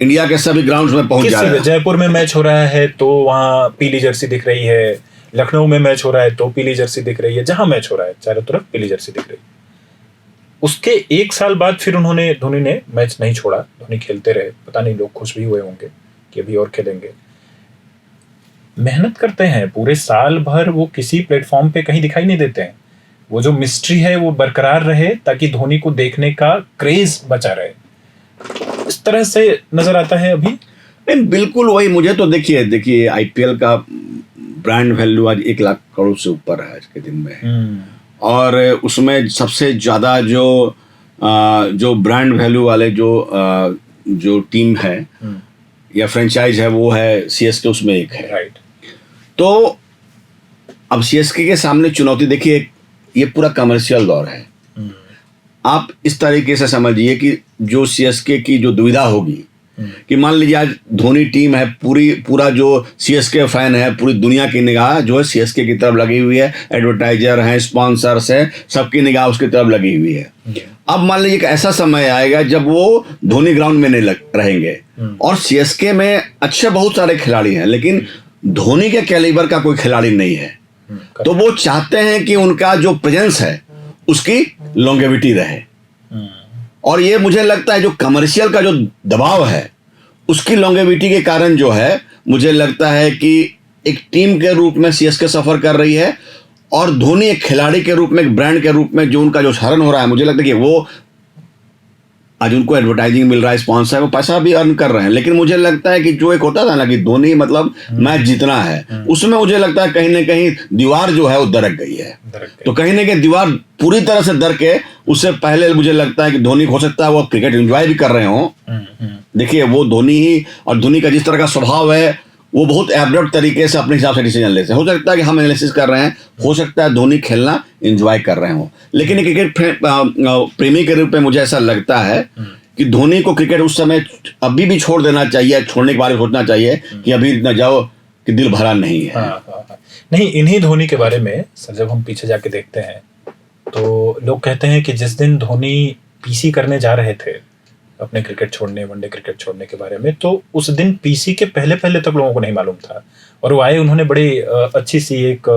Speaker 2: इंडिया के सभी ग्राउंड्स में पहुंच जा रहे हैं।
Speaker 1: जयपुर में मैच हो रहा है तो वहाँ पीली जर्सी दिख रही है, लखनऊ में मैच हो रहा है तो पीली जर्सी दिख रही है, जहां मैच हो रहा है चारों तरफ पीली जर्सी दिख रही है। उसके 1 साल बाद फिर धोनी ने मैच नहीं छोड़ा, धोनी खेलते रहे। पता नहीं लोग खुश भी हुए होंगे कि अभी और खेलेंगे। मेहनत करते हैं पूरे साल भर, वो किसी प्लेटफॉर्म पे कहीं दिखाई नहीं देते हैं। वो जो मिस्ट्री है वो बरकरार रहे ताकि धोनी को देखने का क्रेज बचा रहे। इस तरह से नजर आता है अभी।
Speaker 2: नहीं, बिल्कुल वही। मुझे तो देखिए आईपीएल का ब्रांड वैल्यू आज 1 लाख करोड़ से ऊपर है आज के दिन में, और उसमें सबसे ज्यादा जो ब्रांड वैल्यू वाले जो टीम है या फ्रेंचाइज है वो है सीएसके, उसमें एक है, राइट। तो अब सीएसके के सामने चुनौती देखिए, ये पूरा कमर्शियल दौर है, आप इस तरीके से समझिए कि जो सीएसके की जो दुविधा होगी कि मान लीजिए आज धोनी टीम है, पूरा जो सीएसके फैन है, पूरी दुनिया की निगाह जो है सीएसके की तरफ लगी हुई है, एडवर्टाइजर हैं, स्पॉन्सर्स हैं, सबकी निगाह उसकी तरफ लगी हुई है। अब मान लीजिए कि ऐसा समय आएगा जब वो धोनी ग्राउंड में नहीं रहेंगे और सीएसके में अच्छे बहुत सारे खिलाड़ी हैं, लेकिन धोनी के कैलिबर का कोई खिलाड़ी नहीं है। तो वो चाहते हैं कि उनका जो प्रेजेंस है उसकी लॉन्गेविटी रहे, और ये मुझे लगता है जो कमर्शियल का जो दबाव है उसकी लॉन्गेविटी के कारण जो है मुझे लगता है कि एक टीम के रूप में सीएसके सफर कर रही है, और धोनी एक खिलाड़ी के रूप में, एक ब्रांड के रूप में जो उनका जो क्षरण हो रहा है, मुझे लगता है कि वो आज उनको एडवर्टाइजिंग मिल रहा है, स्पॉन्सर है, वो पैसा भी अर्न कर रहे हैं। लेकिन मुझे लगता है कि जो एक होता था ना कि धोनी मतलब मैच जीतना है, उसमें मुझे लगता है कहीं ना कहीं दीवार जो है वो दरक गई है। तो कहीं ना कहीं दीवार पूरी तरह से दर के उससे पहले मुझे लगता है कि धोनी हो सकता है वो क्रिकेट एंजॉय भी कर रहे हों। देखिए वो धोनी ही, और धोनी का जिस तरह का स्वभाव है वो बहुत एब्रप्ट तरीके से अपने हिसाब से डिसीजन लेते हैं। हो सकता है कि हम एनालिसिस कर रहे हैं, हो सकता है धोनी खेलना एंजॉय कर रहे हो, लेकिन एक क्रिकेट प्रेमी के रूप में मुझे ऐसा लगता है कि धोनी को क्रिकेट उस समय अभी भी छोड़ देना चाहिए, छोड़ने के बारे में सोचना चाहिए कि अभी न जाओ कि दिल भरा नहीं है।
Speaker 1: हाँ। नहीं, इन्हीं धोनी के बारे में सर जब हम पीछे जाके देखते हैं तो लोग कहते हैं कि जिस दिन धोनी पीसी करने जा रहे थे अपने क्रिकेट छोड़ने, वनडे क्रिकेट छोड़ने के बारे में, तो उस दिन पीसी के पहले तक लोगों को नहीं मालूम था, और वो आए, उन्होंने बड़ी अच्छी सी एक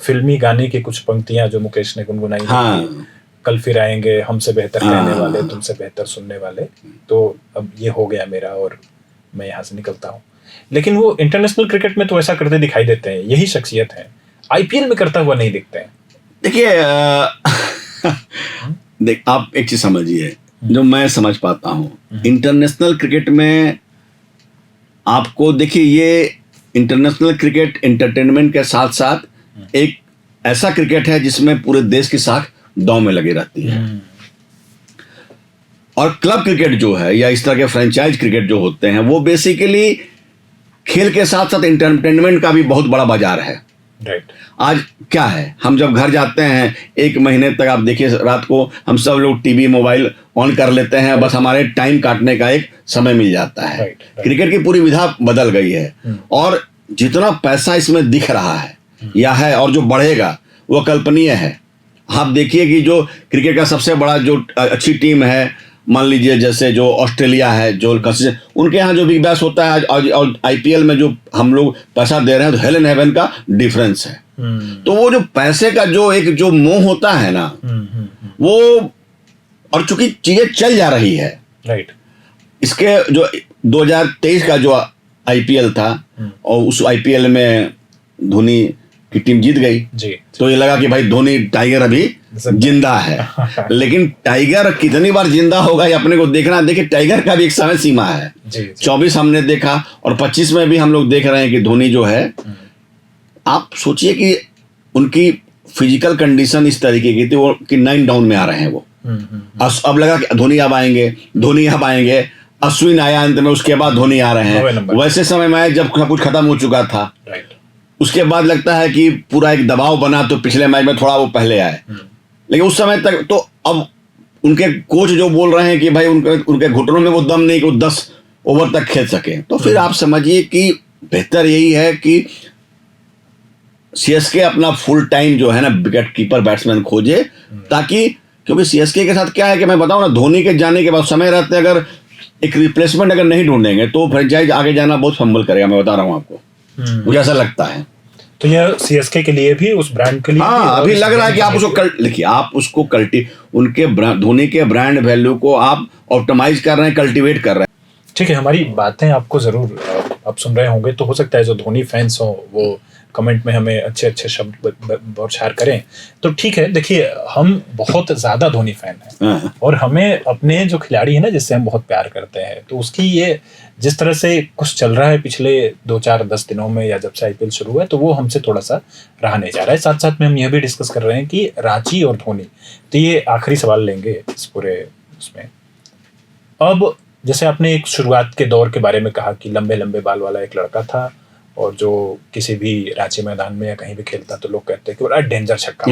Speaker 1: फिल्मी गाने की कुछ पंक्तियां जो मुकेश ने गुनगुनाई,
Speaker 2: हाँ।
Speaker 1: कल फिर आएंगे हमसे बेहतर कहने वाले, तुमसे बेहतर सुनने वाले, तो अब ये हो गया मेरा और मैं यहाँ से निकलता हूँ। लेकिन वो इंटरनेशनल क्रिकेट में तो ऐसा करते दिखाई देते हैं, यही शख्सियत है, आईपीएल में करता हुआ नहीं दिखते हैं।
Speaker 2: देखिए आप एक चीज समझिए जो मैं समझ पाता हूँ, इंटरनेशनल क्रिकेट में आपको देखिए, ये इंटरनेशनल क्रिकेट एंटरटेनमेंट के साथ साथ एक ऐसा क्रिकेट है जिसमें पूरे देश की साख दांव में लगी रहती है। और क्लब क्रिकेट जो है या इस तरह के फ्रेंचाइज क्रिकेट जो होते हैं वो बेसिकली खेल के साथ साथ एंटरटेनमेंट का भी बहुत बड़ा बाजार है।
Speaker 1: राइट।
Speaker 2: आज क्या है, हम जब घर जाते हैं एक महीने तक आप देखिए रात को हम सब लोग टीवी मोबाइल ऑन कर लेते हैं, बस हमारे टाइम काटने का एक समय मिल जाता है। क्रिकेट की पूरी विधा बदल गई है, और जितना पैसा इसमें दिख रहा है या है और जो बढ़ेगा वो कल्पनीय है। आप देखिए कि जो क्रिकेट का सबसे बड़ा जो अच्छी टीम है, मान लीजिए जैसे जो ऑस्ट्रेलिया है, जो उनके यहाँ जो बिग बैश होता है और आईपीएल में जो हम लोग पैसा दे रहे हैं, तो हेल एंड हेवन का डिफरेंस है। तो वो जो पैसे का जो मोह होता है ना, वो, और चूंकि चीजें चल जा रही है,
Speaker 1: राइट,
Speaker 2: इसके जो 2023 का जो आईपीएल था और उस आईपीएल में धोनी की टीम जीत गई
Speaker 1: जी,
Speaker 2: तो ये लगा कि भाई धोनी टाइगर अभी जिंदा है। लेकिन टाइगर कितनी बार जिंदा होगा ये अपने को देखना। देखिए टाइगर का भी एक समय सीमा है। 24 हमने देखा और 25 में भी हम लोग देख रहे हैं कि धोनी जो है, आप सोचिए कि उनकी फिजिकल कंडीशन इस तरीके की थी वो कि 9 डाउन में आ रहे हैं वो। अब लगा कि धोनी अब आएंगे, अश्विन आया अंत में, उसके बाद धोनी आ रहे हैं। वैसे समय मैच जब सब कुछ खत्म हो चुका था, उसके बाद लगता है कि पूरा एक दबाव बना तो पिछले मैच में थोड़ा वो पहले आए, लेकिन उस समय तक तो अब उनके कोच जो बोल रहे हैं कि भाई उनके घुटनों में वो दम नहीं कि वो 10 ओवर तक खेल सके, तो फिर आप समझिए कि बेहतर यही है कि सीएसके अपना फुल टाइम जो है ना विकेट कीपर बैट्समैन खोजे, ताकि, क्योंकि सीएसके के साथ क्या है कि मैं बताऊं ना, धोनी के जाने के बाद समय रहते अगर एक रिप्लेसमेंट अगर नहीं ढूंढेंगे तो फ्रेंचाइज आगे जाना बहुत फंबल करेगा। मैं बता रहा हूं आपको, मुझे ऐसा लगता है।
Speaker 1: तो यह सीएसके के लिए भी, उस ब्रांड के लिए,
Speaker 2: हाँ, अभी लग रहा है कि आप उसको लिखिए, आप उसको उनके धोनी के ब्रांड वैल्यू को आप ऑप्टिमाइज कर रहे हैं, कल्टीवेट कर रहे हैं।
Speaker 1: ठीक है, हमारी बातें आपको जरूर आप सुन रहे होंगे, तो हो सकता है जो धोनी फैंस हो वो कमेंट में हमें अच्छे अच्छे शब्द बौछार करें। तो ठीक है, देखिए हम बहुत ज़्यादा धोनी फैन हैं और हमें अपने जो खिलाड़ी है ना जिससे हम बहुत प्यार करते हैं, तो उसकी ये जिस तरह से कुछ चल रहा है पिछले 2-4-10 दिनों में या जब से आईपीएल शुरू हुआ है, तो वो हमसे थोड़ा सा रहा नहीं जा रहा है। साथ साथ में हम यह भी डिस्कस कर रहे हैं कि रांची और धोनी, तो ये आखिरी सवाल लेंगे इस पूरे उसमें। अब जैसे आपने एक शुरुआत के दौर के बारे में कहा कि लंबे लंबे बाल वाला एक लड़का था और जो किसी भी रांची मैदान में या कहीं भी खेलता तो लोग कहते हैं कि बड़ा डेंजर छक्का।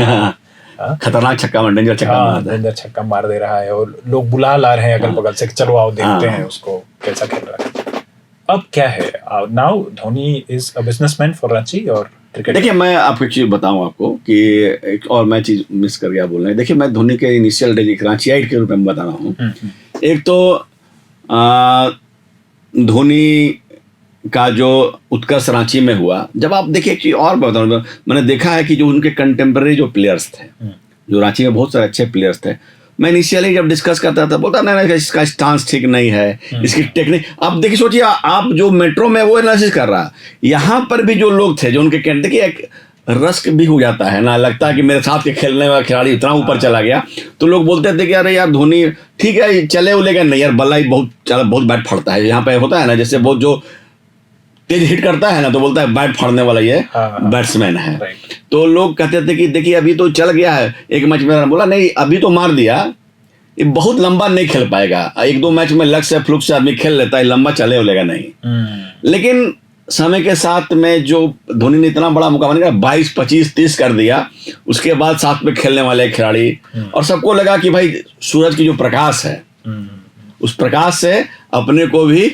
Speaker 1: हाँ?
Speaker 2: खतरनाक छक्का, डेंजर छक्का मार दे।
Speaker 1: डेंजर छक्का मार दे रहा है और लोग बुला ला रहे हैं अगल बगल से कि चलो आओ देखते हैं उसको कैसा खेल रहा है। अब क्या है, now Dhoni is a businessman for Ranchi और क्रिकेट।
Speaker 2: देखिए मैं आपको एक चीज बताऊं आपको कि एक और मैं चीज मिस कर गया बोलना है। देखिए मैं धोनी के इनिशियल डेज एक रांचीआइट के रूप में बता रहा हूँ। एक तो धोनी का जो उत्कर्ष रांची में हुआ, जब आप देखिए एक चीज और बताऊं, मैंने देखा है कि जो उनके कंटेम्प्रेरी जो प्लेयर्स थे, जो रांची में बहुत सारे अच्छे प्लेयर्स थे, मैं इनिशियली जब डिस्कस करता था बोलता नहीं इसका स्टांस ठीक नहीं है, इसकी टेक्निक। आप देखिए सोचिए, आप जो मेट्रो में वो एनालिसिस कर रहा, यहाँ पर भी जो लोग थे जो उनके कहते कि एक रस्क भी हो जाता है ना, लगता है कि मेरे साथ के खेलने वाला खिलाड़ी इतना ऊपर चला गया, तो लोग बोलते थे कि अरे यार धोनी ठीक है चले उलेगा नहीं यार, बल्ला ही बहुत बैट फड़ता है। यहाँ पे होता है ना जैसे बहुत जो तेज हिट करता है ना तो बोलता है बैट फाड़ने वाला ये बैट्समैन है। तो लोग कहते थे कि देखिए अभी तो चल गया है, एक मैच में बोला नहीं अभी तो मार दिया, ये बहुत लंबा नहीं खेल पाएगा, एक दो मैच में लक से फ्लुक से आदमी खेल लेता है, लंबा चले उलेगा नहीं। लेकिन समय के साथ में जो धोनी ने इतना बड़ा मुकाबला किया, 22, 25, 30 कर दिया, उसके बाद साथ में खेलने वाले खिलाड़ी, और सबको लगा कि भाई सूरज की जो प्रकाश है उस प्रकाश से अपने को भी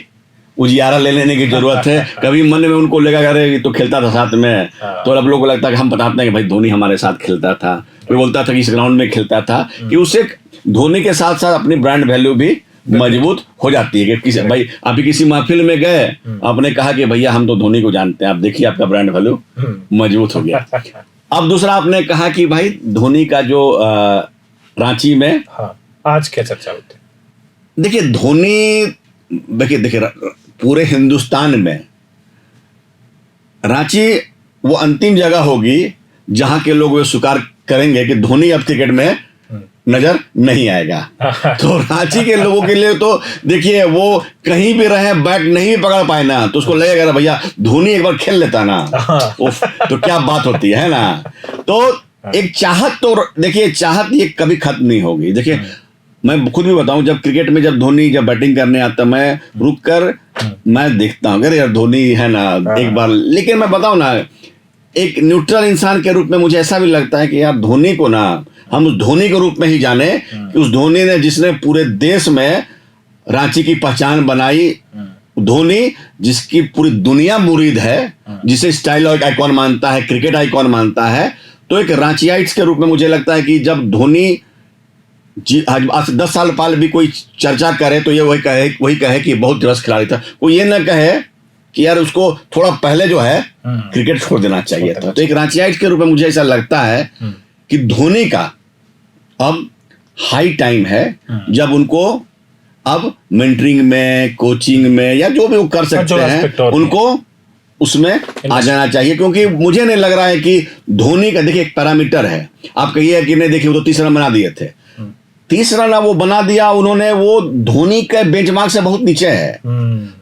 Speaker 2: उजियारा ले लेने की जरूरत है। कभी मन में उनको लगा अरे तो खेलता था साथ में, तो अब लोगों को लगता है कि हम बताते हैं कि भाई धोनी हमारे साथ खेलता था, कोई बोलता था कि इस ग्राउंड में खेलता था, कि उससे धोनी के साथ साथ अपनी ब्रांड वैल्यू भी मजबूत हो जाती है। कि किसी भाई आप किसी महफिल में गए, आपने कहा कि भैया हम तो धोनी को जानते हैं, आप देखिए आपका ब्रांड वैल्यू मजबूत हो गया। अब दूसरा आपने कहा कि भाई धोनी का जो रांची में
Speaker 1: आज क्या चर्चा होती है,
Speaker 2: देखिए धोनी देखिए पूरे हिंदुस्तान में रांची वो अंतिम जगह होगी जहां के लोग वो स्वीकार करेंगे कि धोनी अब क्रिकेट में नजर नहीं आएगा। तो रांची के लोगों के लिए तो देखिए वो कहीं भी रहे बैट नहीं पकड़ पाए ना तो उसको लगेगा भैया धोनी एक बार खेल लेता ना तो क्या बात होती है ना। तो एक चाहत, तो देखिए चाहत ये कभी खत्म नहीं होगी। देखिए मैं खुद भी बताऊं, जब क्रिकेट में जब धोनी जब बैटिंग करने आता मैं रुक कर मैं देखता हूँ अरे यार धोनी है ना एक बार। लेकिन मैं बताऊं ना, एक न्यूट्रल इंसान के रूप में मुझे ऐसा भी लगता है कि यार धोनी को ना हम उस धोनी के रूप में ही जाने कि उस धोनी ने जिसने पूरे देश में रांची की पहचान बनाई, धोनी जिसकी पूरी दुनिया मुरीद है, जिसे स्टाइल आइकॉन मानता है, क्रिकेट आइकॉन मानता है। तो एक रांचीइट्स के रूप में मुझे लगता है कि जब धोनी जी आज 10 साल पहले भी कोई चर्चा करे तो ये वही कहे कि बहुत दिवस खिलाड़ी था, कोई ये ना कहे कि यार उसको थोड़ा पहले जो है क्रिकेट छोड़ देना चाहिए था। तो एक रांचीइट के रूप में मुझे ऐसा लगता है कि धोनी का अब हाई टाइम है जब उनको अब मेंटरिंग में, कोचिंग में या जो भी वो कर सकते हैं उनको उसमें आ जाना चाहिए। क्योंकि मुझे नहीं लग रहा है कि धोनी का देखिए एक पैरामीटर है, आप कहिए कि नहीं देखिए वो तो 30 रन बना दिए थे, 30 रन वो बना दिया उन्होंने, वो धोनी के बेंचमार्क से बहुत नीचे है।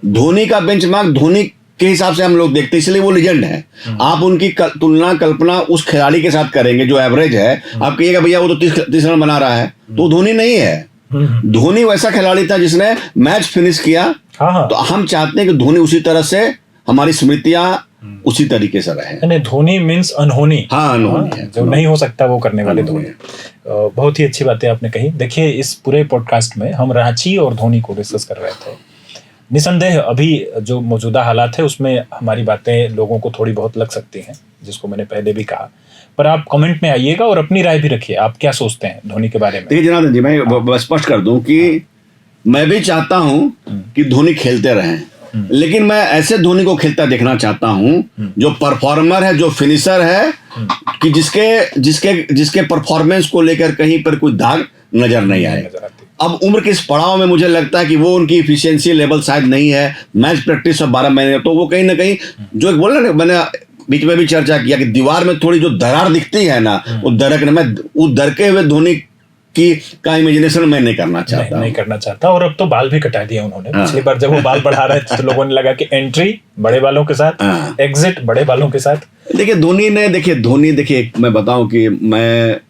Speaker 2: धोनी का बेंचमार्क धोनी के हिसाब से हम लोग देखते हैं, इसलिए वो लेजेंड है। आप उनकी तुलना कल्पना उस खिलाड़ी के साथ करेंगे जो एवरेज है, आप कहिएगा भैया वो तो 30 रन बना रहा है, तो धोनी नहीं है। धोनी वैसा खिलाड़ी था जिसने मैच फिनिश किया। तो हम चाहते हैं कि धोनी उसी तरह से हमारी स्मृतियां उसी तरीके से रहे।
Speaker 1: धोनी मीन्स अनहोनी,
Speaker 2: अनहोनी है,
Speaker 1: जो नहीं हो सकता वो करने वाले धोनी। बहुत ही अच्छी बातें आपने कही। देखिए इस पूरे पॉडकास्ट में हम रांची और धोनी को डिस्कस कर रहे थे। निसंदेह अभी जो मौजूदा हालात है उसमें हमारी बातें लोगों को थोड़ी बहुत लग सकती हैं, जिसको मैंने पहले भी कहा, पर आप कमेंट में आइएगा और अपनी राय भी रखिए, आप क्या सोचते हैं धोनी के बारे में।
Speaker 2: देखिए जनार्दन जी, मैं स्पष्ट कर दूं कि मैं भी चाहता हूं कि धोनी खेलते रहें, लेकिन मैं ऐसे धोनी को खेलता देखना चाहता हूं जो परफॉर्मर है, जो फिनिशर है, कि जिसके परफॉर्मेंस को लेकर कहीं पर कोई दाग नजर नहीं आए। अब उम्र के इस पड़ाव में मुझे लगता है कि वो उनकी इफिशिएंसी लेवल शायद नहीं है। मैच प्रैक्टिस और 12 महीने, तो वो कहीं ना कहीं जो एक बोला ना, मैंने बीच में भी चर्चा किया कि दीवार में थोड़ी जो दरार दिखती है ना, वो दरकने में वो दरके हुए धोनी का इमेजिनेशन मैं नहीं करना चाहता।
Speaker 1: और अब तो बाल भी कटा दिए उन्होंने। पिछली बार जब वो बाल बढ़ा रहे थे तो लोगों ने लगा कि एंट्री बड़े बालों के साथ, एग्जिट बड़े बालों के साथ।
Speaker 2: देखिए धोनी देखिए मैं बताऊं कि मैं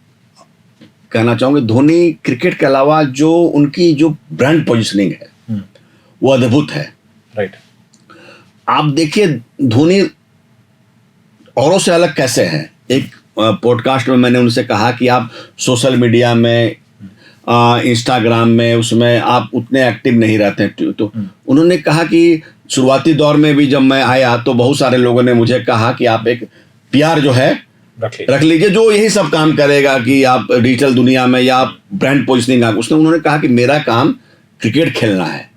Speaker 2: कहना चाहूंगा धोनी क्रिकेट के अलावा जो उनकी जो ब्रांड पोजिशनिंग है वो अद्भुत है।
Speaker 1: राइट।
Speaker 2: आप देखिए धोनी औरों से अलग कैसे है। एक पॉडकास्ट में मैंने उनसे कहा कि आप सोशल मीडिया में, इंस्टाग्राम में, उसमें आप उतने एक्टिव नहीं रहते हैं। तो उन्होंने कहा कि शुरुआती दौर में भी जब मैं आया तो बहुत सारे लोगों ने मुझे कहा कि आप एक PR जो है रख लीजिए, जो यही सब काम करेगा कि आप डिजिटल दुनिया में या ब्रांड पोजिशनिंग। उन्होंने कहा कि मेरा काम क्रिकेट खेलना है,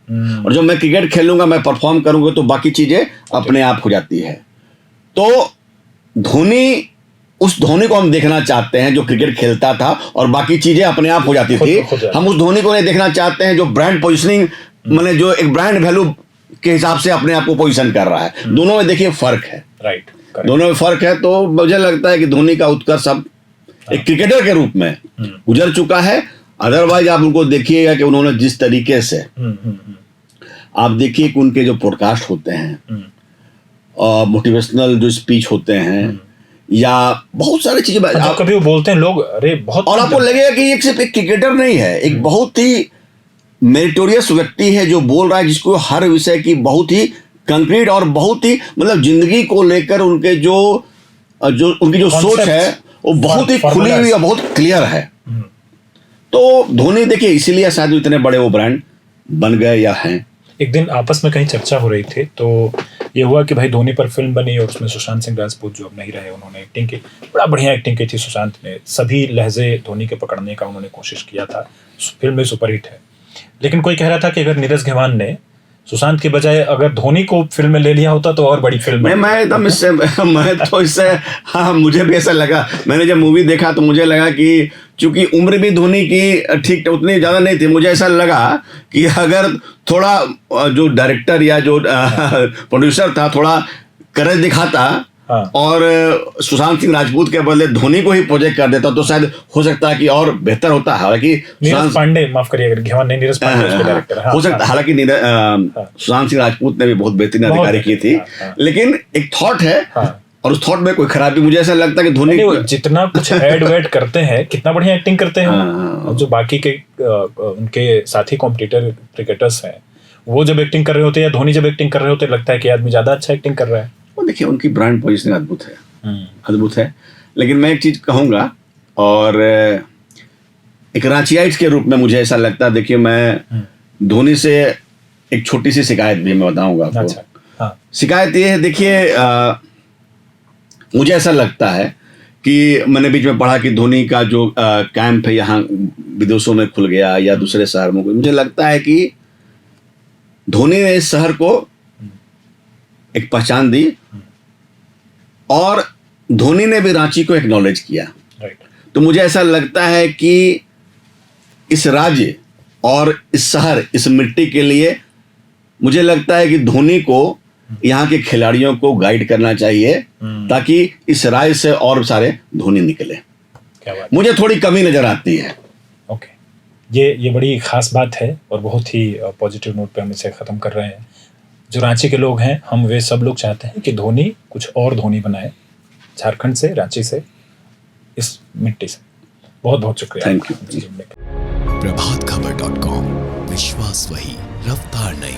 Speaker 2: और जब मैं क्रिकेट खेलूंगा, मैं परफॉर्म करूंगा, तो बाकी चीजें अपने आप हो जाती है। तो उस धोनी को हम देखना चाहते हैं जो क्रिकेट खेलता था और बाकी चीजें अपने आप हो जाती थी। हम उस धोनी को नहीं देखना चाहते हैं जो ब्रांड पोजिशनिंग, मैंने जो एक ब्रांड वैल्यू के हिसाब से अपने आप को पोजीशन कर रहा है। दोनों में देखिए फर्क है,
Speaker 1: राइट,
Speaker 2: दोनों में फर्क है। तो मुझे लगता है कि धोनी का उत्कर्ष अब एक क्रिकेटर के रूप में गुजर चुका है। अदरवाइज आप उनको देखिएगा कि उन्होंने जिस तरीके से, आप देखिए कि उनके जो पॉडकास्ट होते हैं और मोटिवेशनल जो स्पीच होते हैं या बहुत सारी चीजें,
Speaker 1: आप कभी वो बोलते हैं लोग, अरे बहुत,
Speaker 2: और आपको लगेगा कि एक सिर्फ एक क्रिकेटर नहीं है, एक बहुत ही मेरिटोरियस व्यक्ति है जो बोल रहा है, जिसको हर विषय की बहुत ही कंक्रीट और बहुत ही मतलब जिंदगी को लेकर उनके जो उनकी जो सोच है वो बहुत ही खुली हुई और बहुत क्लियर है। तो धोनी देखिए इसीलिए शायद इतने बड़े वो ब्रांड बन गए या हैं।
Speaker 1: एक दिन आपस में कहीं चर्चा हो रही थी, तो ये हुआ कि भाई धोनी पर फिल्म बनी और उसमें सुशांत सिंह राजपूत जो अब नहीं रहे, उन्होंने एक्टिंग की, बड़ा बढ़िया एक्टिंग की थी सुशांत ने, सभी लहजे धोनी के पकड़ने का उन्होंने कोशिश किया था, फिल्म में सुपरहिट है। लेकिन कोई कह रहा था कि अगर नीरज घेवान ने सुशांत की बजाय अगर धोनी को फिल्म में ले लिया होता तो और बड़ी फिल्म।
Speaker 2: मैं एकदम इससे हाँ, मुझे भी ऐसा लगा। मैंने जब मूवी देखा तो मुझे लगा कि चूंकि उम्र भी धोनी की ठीक उतनी ज़्यादा नहीं थी, मुझे ऐसा लगा कि अगर थोड़ा जो डायरेक्टर या जो प्रोड्यूसर था थोड़ा करेज दिखाता, हाँ, और सुशांत सिंह राजपूत के बदले धोनी को ही प्रोजेक्ट कर देता तो शायद हो सकता है कि और बेहतर होता। हालांकि
Speaker 1: नीरज पांडे, माफ करिए अगर घेवान नहीं, नीरज पांडे उसके डायरेक्टर, हाँ, हो सकता।
Speaker 2: हाँ, हालांकि सुशांत सिंह राजपूत ने भी बहुत बेहतरीन अधिकारी की थी, लेकिन एक थॉट है, और उस थॉट में कोई खराबी, मुझे ऐसा लगता है कि धोनी
Speaker 1: जितना कुछ ऐड वेड करते हैं, कितना बढ़िया एक्टिंग करते हैं, और जो बाकी के उनके साथी कॉम्पिटिटर क्रिकेटर्स हैं, वो जब एक्टिंग कर रहे होते हैं या धोनी जब एक्टिंग कर रहे होते, लगता है कि आदमी ज्यादा अच्छा एक्टिंग कर रहा है।
Speaker 2: वो देखिए उनकी ब्रांड पोजीशनिंग अद्भुत है, अद्भुत है। लेकिन मैं एक चीज कहूंगा, और एक रांचीइट्स के रूप में मुझे ऐसा लगता है, देखिए मैं धोनी से एक छोटी सी शिकायत भी मैं बताऊंगा आपको।
Speaker 1: अच्छा, हाँ।
Speaker 2: शिकायत ये है, देखिए मुझे ऐसा लगता है कि मैंने बीच में पढ़ा कि धोनी का जो कैंप है यहाँ विदेशों में खुल गया या दूसरे शहर में, मुझे लगता है कि धोनी ने इस शहर को एक पहचान दी और धोनी ने भी रांची को एक्नॉलेज किया। तो मुझे ऐसा लगता है कि इस राज्य और इस शहर, इस मिट्टी के लिए मुझे लगता है कि धोनी को यहाँ के खिलाड़ियों को गाइड करना चाहिए ताकि इस राज्य से और सारे धोनी निकले।
Speaker 1: क्या बात,
Speaker 2: मुझे थोड़ी कमी नजर आती है।
Speaker 1: ओके, ये बड़ी खास बात है और बहुत ही पॉजिटिव नोट पे हम इसे ख़त्म कर रहे हैं। जो रांची के लोग हैं, हम वे सब लोग चाहते हैं कि धोनी कुछ और धोनी बनाए, झारखंड से, रांची से, इस मिट्टी से। बहुत बहुत शुक्रिया,
Speaker 2: थैंक यू।
Speaker 3: प्रभातखबर.com, विश्वास वही, रफ्तार नहीं।